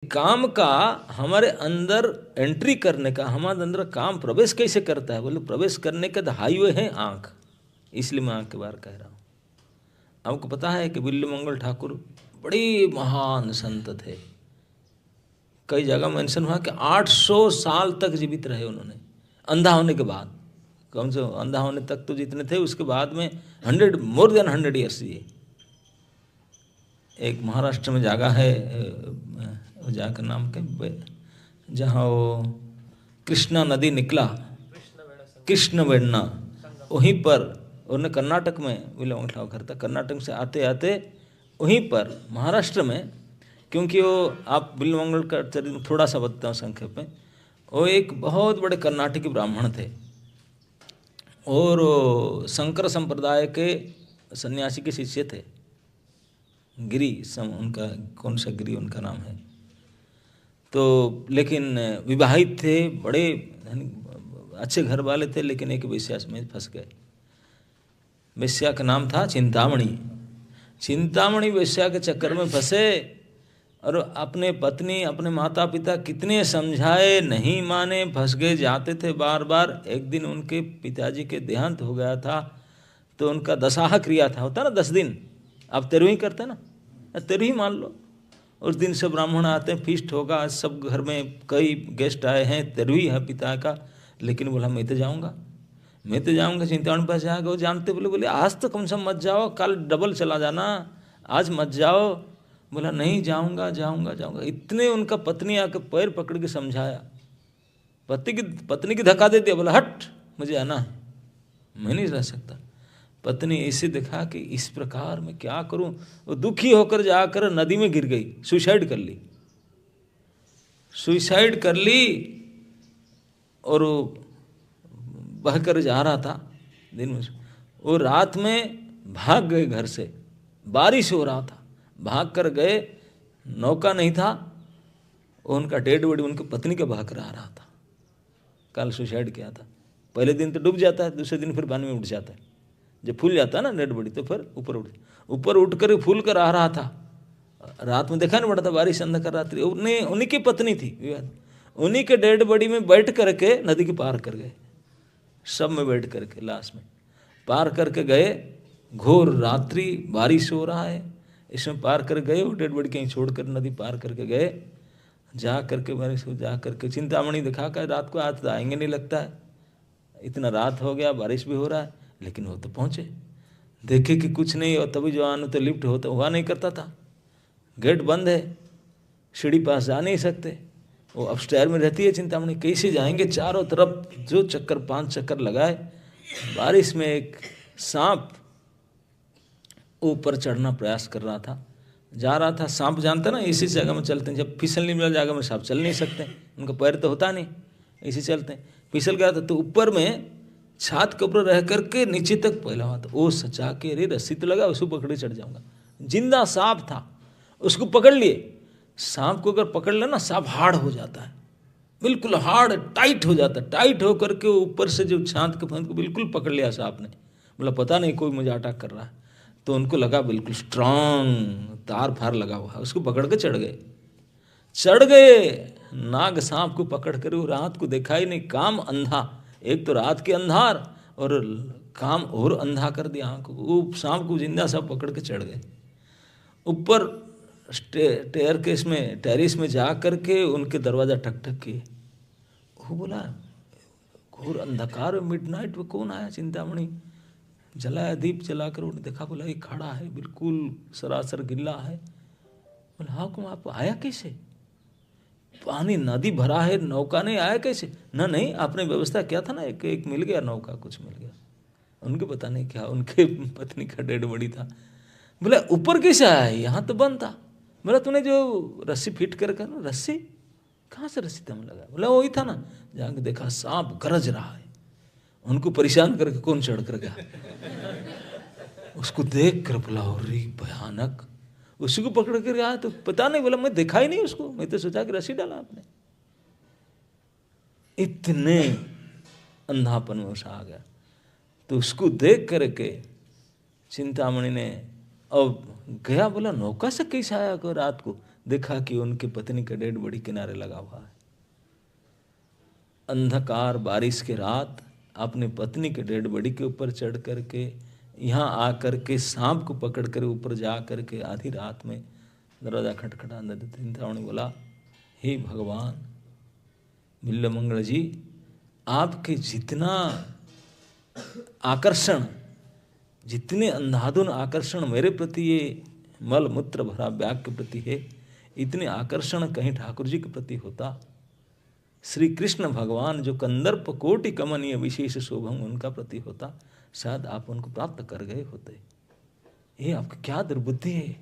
काम का हमारे अंदर एंट्री करने का, हमारे अंदर काम प्रवेश कैसे करता है? बोले प्रवेश करने का तो हाईवे है आँख, इसलिए मैं आँख के बाहर कह रहा हूँ। आपको पता है कि बिल्लू मंगल ठाकुर बड़े महान संत थे। कई जगह मेंशन हुआ कि 800 साल तक जीवित रहे उन्होंने, अंधा होने के बाद। कम से कम अंधा होने तक तो जितने थे, उसके बाद में more than 100 ईयर्स जिए। एक महाराष्ट्र में जगह है, जगह का नाम क्या, जहाँ वो कृष्णा नदी निकला, कृष्ण वेण्णा, वहीं पर उन्हें कर्नाटक में बिल्लू मंगल ठाकुर था। कर्नाटक से आते आते वहीं पर महाराष्ट्र में, क्योंकि वो आप बिल्लू मंगल का चरित्र थोड़ा सा बताता हूँ संक्षेप में। वो एक बहुत बड़े कर्नाटकी ब्राह्मण थे और वो शंकर संप्रदाय के सन्यासी के शिष्य थे। गिरी उनका कौन सा गिरी उनका नाम है। तो लेकिन विवाहित थे, बड़े अच्छे घर वाले थे, लेकिन एक वेश्या में फंस गए। वेश्या का नाम था चिंतामणि। चिंतामणि वेश्या के चक्कर में फंसे और अपने पत्नी, अपने माता पिता कितने समझाए, नहीं माने, फंस गए, जाते थे बार बार। एक दिन उनके पिताजी के देहांत हो गया था, तो उनका दशाह क्रिया था, होता ना 10 दिन, आप 13वीं करते ना, 13वीं मान लो। उस दिन से ब्राह्मण आते हैं, फीस्ट होगा, सब घर में कई गेस्ट आए हैं, 13वीं है पिता का। लेकिन बोला मैं तो जाऊँगा, मैं तो जाऊँगा। चिंतामणि पास जाएगा, वो जानते, बोले आज तो कम से कम मत जाओ, कल डबल चला जाना, आज मत जाओ। बोला नहीं जाऊँगा जाऊँगा जाऊँगा। इतने उनका पत्नी आकर पैर पकड़ के समझाया, पत्नी की धक्का दे दिया, बोला हट, मुझे आना है, मैं नहीं रह सकता। पत्नी ऐसे देखा कि इस प्रकार मैं क्या करूं। वो दुखी होकर जाकर नदी में गिर गई, सुसाइड कर ली। सुसाइड कर ली और वो बहकर जा रहा था दिन में। वो रात में भाग गए घर से, बारिश हो रहा था, भाग कर गए, नौका नहीं था, उनका डेड बॉडी उनकी पत्नी के बहा कर आ रहा था। कल सुसाइड किया था। पहले दिन तो डूब जाता है, दूसरे दिन फिर पानी में उठ जाता है। जब फूल जाता है ना डेड बॉडी, तो फिर ऊपर उठ कर फूल कर आ रहा था। रात में देखा नहीं पड़ा था, बारिश अंधकार रात्रि। उन्हीं की पत्नी थी, उन्हीं के डेड बॉडी में बैठ करके नदी के पार कर गए, सब में बैठ करके लाश में पार करके गए। घोर रात्रि, बारिश हो रहा है, इसमें पार कर गए। वो डेड बॉडी कहीं छोड़ कर नदी पार करके गए। जा करके बारिश हो, जा करके चिंतामणि दिखा कर रात को आज आएंगे नहीं लगता है, इतना रात हो गया, बारिश भी हो रहा है। लेकिन वो तो पहुँचे, देखे कि कुछ नहीं। और तभी जो आने तो लिफ्ट होता हुआ नहीं करता था, गेट बंद है, सीढ़ी पास जा नहीं सकते। वो अपस्टेयर में रहती है चिंतामणि, कैसे जाएंगे? चारों तरफ जो चक्कर 5 चक्कर लगाए। बारिश में एक सांप ऊपर चढ़ना प्रयास कर रहा था, जा रहा था। सांप जानते ना, इसी जगह में चलते हैं, जब फिसलने वाली जगह में सांप चल नहीं सकते, उनका पैर तो होता नहीं, इसी चलते हैं। फिसल गया था तो ऊपर में छात के ऊपर रह करके नीचे तक पहला हुआ था। वो सचा के, अरे रस्सी तो लगा, उसको पकड़े चढ़ जाऊंगा। जिंदा सांप था, उसको पकड़ लिए। सांप को अगर पकड़ लेना, सांप हार्ड हो जाता है, बिल्कुल हार्ड टाइट हो जाता है। टाइट होकर के ऊपर से जो छात के फंद को बिल्कुल पकड़ लिया सांप ने। बोला पता नहीं कोई मुझे अटैक कर रहा है। तो उनको लगा बिल्कुल स्ट्रांग तार फार लगा हुआ है, उसको पकड़ के चढ़ गए। नाग सांप को पकड़ कर, वो रात को देखा ही नहीं, काम अंधा, एक तो रात के अंधार और काम और अंधा कर दिया आँख को। वो सांप को जिंदा सब पकड़ के चढ़ गए ऊपर टेरिस में जा करके उनके दरवाज़ा ठक ठक किए। वो बोला घोर अंधकार में मिडनाइट में कौन आया? चिंतामणि जलाया, दीप जलाकर उन्हें देखा, बोला ये खड़ा है, बिल्कुल सरासर गिल्ला है। बोला हाँ, तुम आप आया कैसे? पानी नदी भरा है, नौका नहीं, आया कैसे? ना नहीं, आपने व्यवस्था किया था ना, एक मिल गया नौका, कुछ मिल गया। उनके पता नहीं क्या, उनके पत्नी का डेड बॉडी था। बोला ऊपर कैसे आया है, यहाँ तो बंद था। बोला तूने जो रस्सी फिट कर ना, रस्सी कहाँ से रस्सी तम लगा? बोला वही था ना। जाके देखा सांप गरज रहा है, उनको परेशान करके कौन चढ़ कर गया। उसको देख कर बोला अरे भयानक, उसी को पकड़ कर आया। तो पता नहीं, बोला मैं देखा ही नहीं उसको, मैं तो सोचा कि रस्सी डाला आपने। इतने अंधापन में उसे आ गया। तो उसको देख करके चिंतामणि ने अब गया, बोला नौका से कैसे आया को रात को? देखा कि उनकी पत्नी का डेड बॉडी किनारे लगा हुआ है। अंधकार बारिश के रात अपनी पत्नी के डेड बॉडी के ऊपर चढ़ करके यहाँ आकर के सांप को पकड़ कर ऊपर जा करके आधी रात में दरवाजा खटखटा। नदी चिंतामणि बोला, हे भगवान बिल्वमंगल जी, आपके जितना आकर्षण, जितने अंधाधुन आकर्षण मेरे प्रति ये मल मूत्र भरा व्याग के प्रति है, इतने आकर्षण कहीं ठाकुर जी के प्रति होता। श्री कृष्ण भगवान जो कंदर्प कोटि कमनीय विशेष शोभम उनका प्रति होता, शायद आप उनको प्राप्त कर गए होते। ये आपकी क्या दुर्बुद्धि है।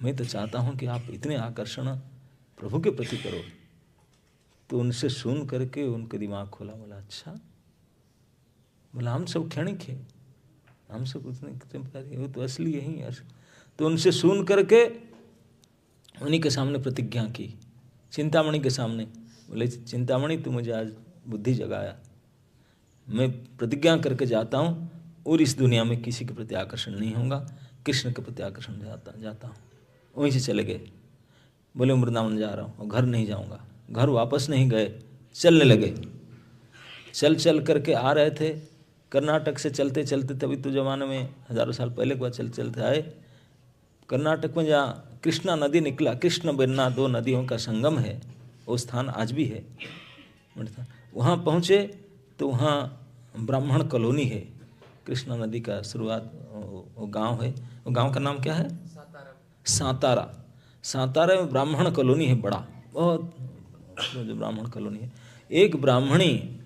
मैं तो चाहता हूं कि आप इतने आकर्षण प्रभु के प्रति करो। तो उनसे सुन करके उनके दिमाग खोला। बोला अच्छा, बोला हम सब क्षणिक है, हम सब कुछ नहीं टेम्पररी, वो तो असली यही है। तो उनसे सुन करके उन्हीं के सामने प्रतिज्ञा की, चिंतामणि के सामने। बोले चिंतामणि तू मुझे आज बुद्धि जगाया, मैं प्रतिज्ञा करके जाता हूँ और इस दुनिया में किसी के प्रति आकर्षण नहीं होगा, कृष्ण के प्रति आकर्षण जाता हूँ। वहीं से चले गए। बोले वृंदावन जा रहा हूँ और घर नहीं जाऊँगा। घर वापस नहीं गए, चलने लगे। चल चल करके आ रहे थे, कर्नाटक से चलते चलते, तभी तो जमाने में हजारों साल पहले के बाद चलते चलते आए कर्नाटक में, जहाँ कृष्णा नदी निकला, कृष्ण बेन्ना दो नदियों का संगम है, वो स्थान आज भी है। वहाँ पहुँचे तो वहाँ ब्राह्मण कॉलोनी है, कृष्णा नदी का शुरुआत वो गांव है। वो गांव का नाम क्या है? सांतारा। सांतारा में ब्राह्मण कॉलोनी है, बड़ा बहुत जो ब्राह्मण कॉलोनी है। एक ब्राह्मणी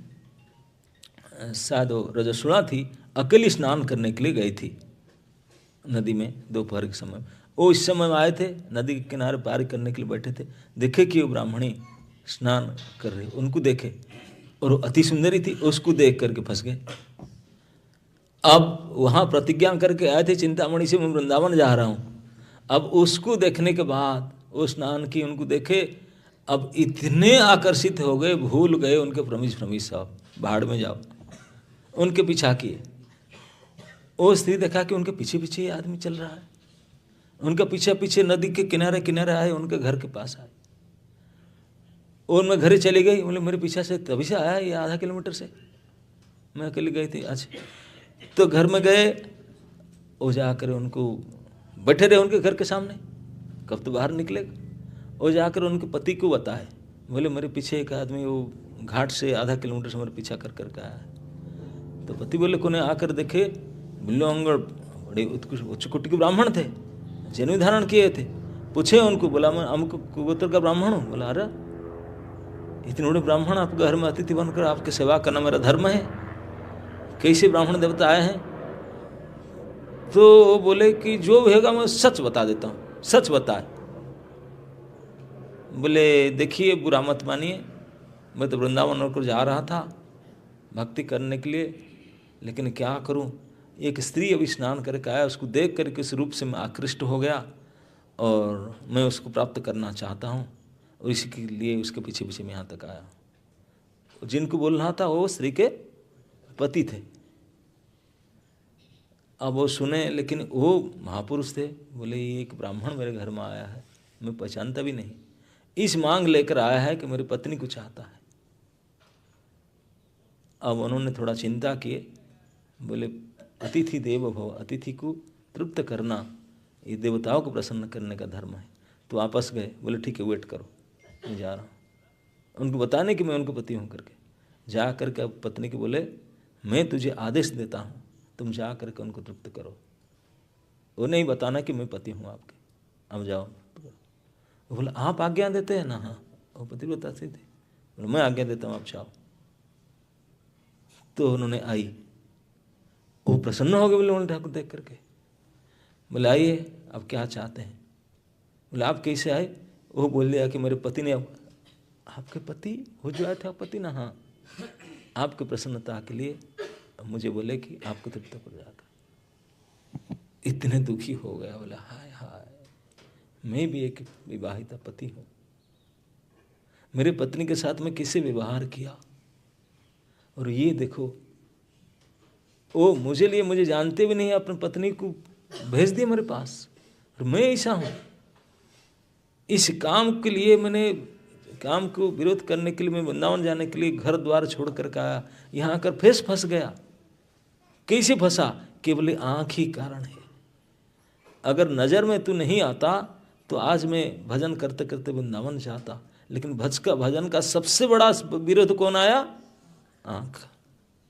शायद वो रजस्वला थी, अकेली स्नान करने के लिए गई थी नदी में दोपहर के समय। वो इस समय में आए थे, नदी के किनारे पार करने के लिए बैठे थे। देखे कि वो ब्राह्मणी स्नान कर रही, उनको देखे और वो अति सुंदरी थी, उसको देख करके फंस गए। अब वहाँ प्रतिज्ञा करके आए थे चिंतामणि से मैं वृंदावन जा रहा हूँ। अब उसको देखने के बाद वो स्नान की, उनको देखे, अब इतने आकर्षित हो गए, भूल गए उनके प्रमिश साहब, भाड़ में जाओ। उनके पीछा किए। वो स्त्री देखा कि उनके पीछे पीछे ये आदमी चल रहा है, उनके पीछे पीछे नदी के किनारे किनारे आए, उनके घर के पास आए। और मैं घरे चली गई। बोले मेरे पीछे से तभी से आया ये आधा किलोमीटर से, मैं अकेली गई थी। अच्छा, तो घर में गए, वो जाकर उनको बैठे रहे उनके घर के सामने, कब तो बाहर निकलेगा। वो जाकर उनके पति को बताए। बोले मेरे पीछे एक आदमी वो घाट से आधा किलोमीटर से मेरे पीछा कर करके आया है। तो पति बोले कोने आकर देखे, बिल्वमंगल बड़े उच्च कोटि के ब्राह्मण थे, जनेऊ धारण किए थे। पूछे उनको, बोला मैं अमुक गोत्र का ब्राह्मण हूँ। बोला अरे इतने बड़े ब्राह्मण आपके घर में अतिथि बनकर आपकी सेवा करना मेरा धर्म है, कैसे ब्राह्मण देवता आए हैं? तो बोले कि जो भी होगा मैं सच बता देता हूँ, सच बताए। बोले देखिए बुरा मत मानिए, मैं तो वृंदावन होकर जा रहा था भक्ति करने के लिए, लेकिन क्या करूं, एक स्त्री अभी स्नान करके आया, उसको देख करके उस रूप से मैं आकृष्ट हो गया और मैं उसको प्राप्त करना चाहता हूं, और इसी के लिए उसके पीछे पीछे मैं यहाँ तक आया। जिनको बोल रहा था वो स्त्री के पति थे। अब वो सुने, लेकिन वो महापुरुष थे। बोले ये एक ब्राह्मण मेरे घर में आया है, मैं पहचानता भी नहीं, इस मांग लेकर आया है कि मेरी पत्नी को चाहता है। अब उन्होंने थोड़ा चिंता किए। बोले अतिथि देव भव, अतिथि को तृप्त करना ये देवताओं को प्रसन्न करने का धर्म है। तो वापस गए। बोले ठीक है वेट करो, मैं जा रहा हूँ। उनको बताने कि मैं उनको पति हूँ करके जा करके अब पत्नी को बोले मैं तुझे आदेश देता हूँ, तुम जा करके उनको तृप्त करो। वो नहीं बताना कि मैं पति हूँ आपके, अब जाओ। बोला आप आज्ञा देते हैं ना? हाँ, वो पति बताते थे। बोले मैं आज्ञा देता हूँ, आप जाओ। तो उन्होंने आई, वो प्रसन्न हो गए। बोले उन्होंने ठाकुर देख करके। बोले आइए अब क्या चाहते हैं? बोले आप कैसे आए? वो बोल दिया कि मेरे पति ने, आपके पति हो जो आए थे आप पति ना? हाँ, आपकी प्रसन्नता के लिए मुझे बोले कि आपको तृप्त कर जाकर। इतने दुखी हो गया। बोला हाय हाय, मैं भी एक विवाहिता पति हूँ, मेरे पत्नी के साथ में किससे व्यवहार किया, और ये देखो वो मुझे जानते भी नहीं, अपनी पत्नी को भेज दिया मेरे पास, मैं ऐसा हूँ, इस काम के लिए मैंने, काम को विरोध करने के लिए मैं वृंदावन जाने के लिए घर द्वार छोड़ कर के आया, यहाँ आकर फिर फंस गया। कैसे फंसा? केवल आँख ही कारण है। अगर नज़र में तू नहीं आता तो आज मैं भजन करते करते वृंदावन जाता, लेकिन भजन का सबसे बड़ा विरोध कौन आया? आँख।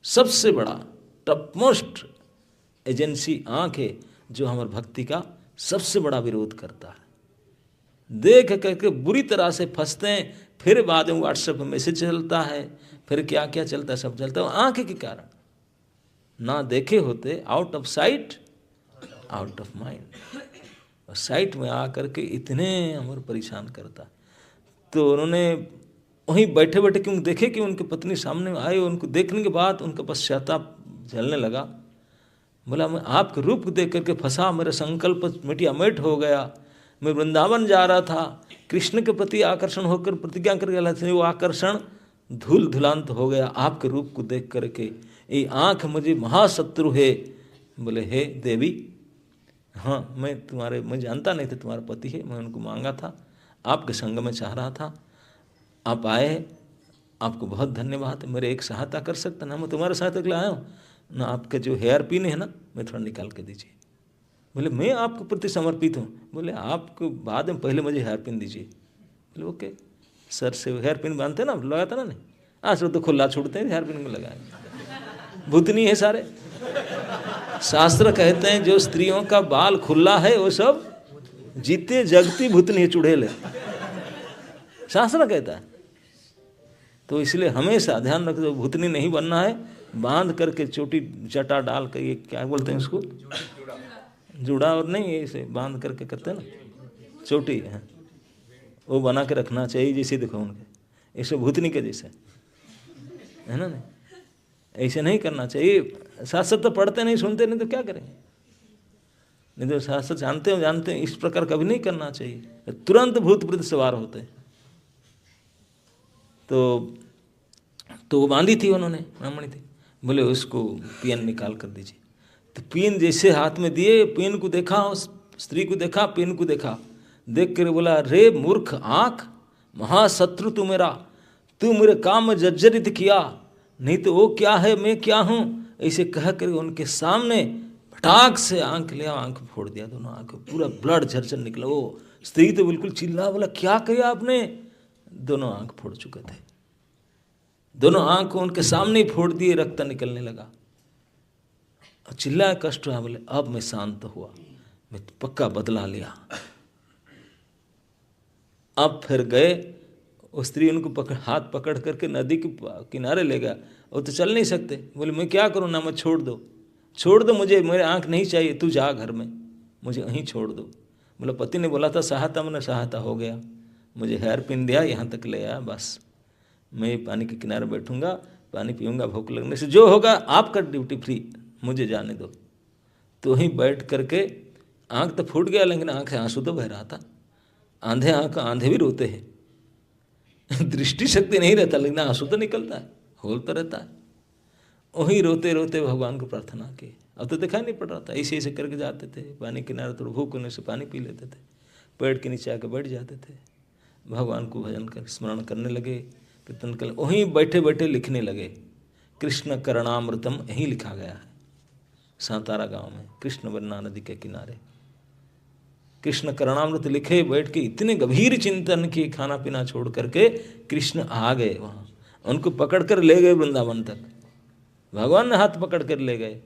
सबसे बड़ा टॉप मोस्ट एजेंसी आँख है, जो हमारे भक्ति का सबसे बड़ा विरोध करता है। देख करके बुरी तरह से फंसते हैं, फिर बाद में व्हाट्सएप में मैसेज चलता है, फिर क्या क्या चलता है, सब चलता है आँख के कारण। ना देखे होते, out of sight out of mind, और साइट में आकर के इतने हमारे परेशान करता। तो उन्होंने वहीं बैठे बैठे क्यों देखे कि उनकी पत्नी सामने आए, उनको देखने के बाद उनका पश्चाताप झलने लगा। बोला मैं आपके रूप को देख करके फंसा, मेरा संकल्प मिटिया मिट हो गया, मैं वृंदावन जा रहा था, कृष्ण के प्रति आकर्षण होकर प्रतिज्ञा कर गया, वो आकर्षण धूल धुलांत हो गया आपके रूप को देख करके। ये आँख मुझे महाशत्रु है। बोले हे देवी, हाँ मैं जानता नहीं था तुम्हारा पति है, मैं उनको मांगा था, आपके संग में चाह रहा था, आप आए, आपको बहुत धन्यवाद। मेरे एक सहायता कर सकता ना, मैं तुम्हारे सहायता के लिए आया हूँ ना, आपका जो हेयर पिन है ना, मैं थोड़ा निकाल के दीजिए। बोले मैं आपके प्रति समर्पित हूँ। बोले आपको बाद में पहले मुझे हेयर पिन दीजिए। बोले ओके। सर से हेयर पिन बांधते ना, लगाता ना, नहीं आज तो खुला छूटते हैं, हेयर पिन में लगाए। भूतनी है सारे। शास्त्र कहते हैं जो स्त्रियों का बाल खुला है वो सब जीते जगती भूतनी है, चुड़ैल है, शास्त्र कहता है। तो इसलिए हमेशा ध्यान रखो, भूतनी नहीं बनना है, बांध करके चोटी चटा डाल कर, ये क्या बोलते हैं इसको, जुड़ा, और नहीं ऐसे बांध करके करते हैं ना, चोटी है, वो बना के रखना चाहिए। जैसे देखो उनके ऐसे भूतनी के जैसे है ना, नहीं ऐसे नहीं करना चाहिए। शास्त्र तो पढ़ते नहीं, सुनते नहीं, तो क्या करेंगे? नहीं तो शास्त्र जानते हैं इस प्रकार कभी नहीं करना चाहिए, तुरंत भूत प्रेत सवार होते हैं। तो वो बांधी थी उन्होंने, ब्राह्मणी थी। बोले उसको पिन निकाल कर दीजिए। तो पिन जैसे हाथ में दिए, पिन को देखा, उस स्त्री को देखा, पिन को देखा, देख कर बोला रे मूर्ख आँख, महाशत्रु तू मेरा, तू मेरे काम में जर्जरित किया, नहीं तो वो क्या है मैं क्या हूँ, ऐसे कह कर उनके सामने फटाक से आँख लिया, आँख फोड़ दिया, दोनों आँख पूरा ब्लड झरझर निकला। वो स्त्री तो बिल्कुल चिल्ला, बोला क्या किया आपने? दोनों आँख फोड़ चुके थे, दोनों आँख को उनके सामने ही फोड़ दिए, रक्त निकलने लगा। चिल्लाया, कष्ट हुआ। बोले अब मैं शांत हुआ, मैं पक्का बदला लिया। अब फिर गए, वो स्त्री उनको हाथ पकड़ करके नदी के किनारे ले गया। वो तो चल नहीं सकते। बोले मैं क्या करूँ ना, मैं छोड़ दो मुझे, मेरे आँख नहीं चाहिए, तू जा घर में, मुझे वहीं छोड़ दो। बोला पति ने बोला था सहायता, मैंने सहायता हो गया, मुझे हेयर पिन दिया, यहाँ तक ले आया, बस मैं पानी के किनारे बैठूंगा, पानी पीऊँगा, भूख लगने से जो होगा आपका ड्यूटी फ्री, मुझे जाने दो। तो वहीं बैठ करके आँख तो फूट गया, लेकिन आँख से आंसू तो बह रहा था। आंधे आँख, आंधे भी रोते हैं दृष्टि शक्ति नहीं रहता, लेकिन आंसू तो निकलता है, होलता रहता है। वहीं रोते रोते भगवान को प्रार्थना की। अब तो दिखाई नहीं पड़ रहा था, ऐसे ऐसे करके जाते थे पानी किनारे, थोड़ा भूख होने से पानी पी लेते थे, पेड़ के नीचे आके बैठ जाते थे, भगवान को भजन कर स्मरण करने लगे, कीर्तन कर, वहीं बैठे बैठे लिखने लगे। कृष्ण करणामृतम यहीं लिखा गया है सांतारा गांव में, कृष्ण वर्णा नदी के किनारे कृष्ण करणामृत लिखे, बैठ के इतने गंभीर चिंतन किए, खाना पीना छोड़ करके कृष्ण आ गए वहाँ, उनको पकड़ कर ले गए वृंदावन तक। भगवान ने हाथ पकड़ कर ले गए,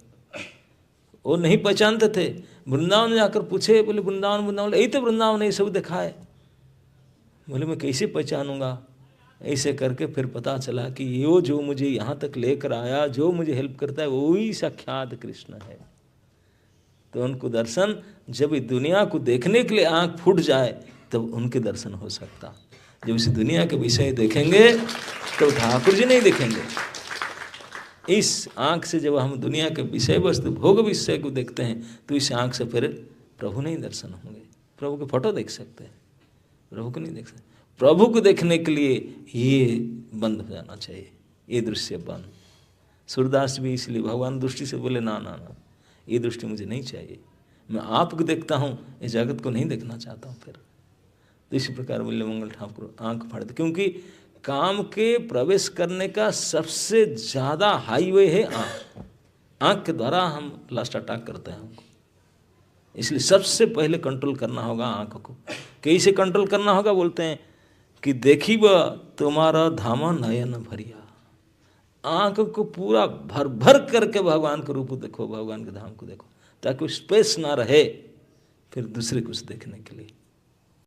वो नहीं पहचानते थे। वृंदावन जाकर पूछे, बोले वृंदावन, यही तो वृंदावन, ये सब देखा है। बोले मैं कैसे पहचानूंगा? ऐसे करके फिर पता चला कि ये जो मुझे यहाँ तक लेकर आया, जो मुझे हेल्प करता है, वही साक्षात कृष्ण है। तो उनको दर्शन, जब इस दुनिया को देखने के लिए आँख फूट जाए तब उनके दर्शन हो सकता। जब इस दुनिया के विषय देखेंगे तो ठाकुर जी नहीं देखेंगे। इस आँख से जब हम दुनिया के विषय वस्तु भोग विषय को देखते हैं तो इस आँख से फिर प्रभु नहीं दर्शन होंगे। प्रभु के फोटो देख सकते हैं, प्रभु को नहीं देख सकते। प्रभु को देखने के लिए ये बंद हो जाना चाहिए, ये दृश्य बंद। सूरदास भी इसलिए भगवान दृष्टि से बोले ना ना ना, ये दृष्टि मुझे नहीं चाहिए, मैं आपको देखता हूँ, इस जगत को नहीं देखना चाहता हूँ। फिर तो इसी प्रकार विल्य मंगल ठाकुर आंख फाड़ दे, क्योंकि काम के प्रवेश करने का सबसे ज़्यादा हाईवे है आँख। आँख के द्वारा हम लास्ट अटैक करते हैं हमको, इसलिए सबसे पहले कंट्रोल करना होगा आँख को। कैसे कंट्रोल करना होगा? बोलते हैं कि देखी व तुम्हारा धामा नयन भरिया। आँख को पूरा भर भर करके भगवान के रूप देखो, भगवान के धाम को देखो, ताकि स्पेस ना रहे फिर दूसरे कुछ देखने के लिए।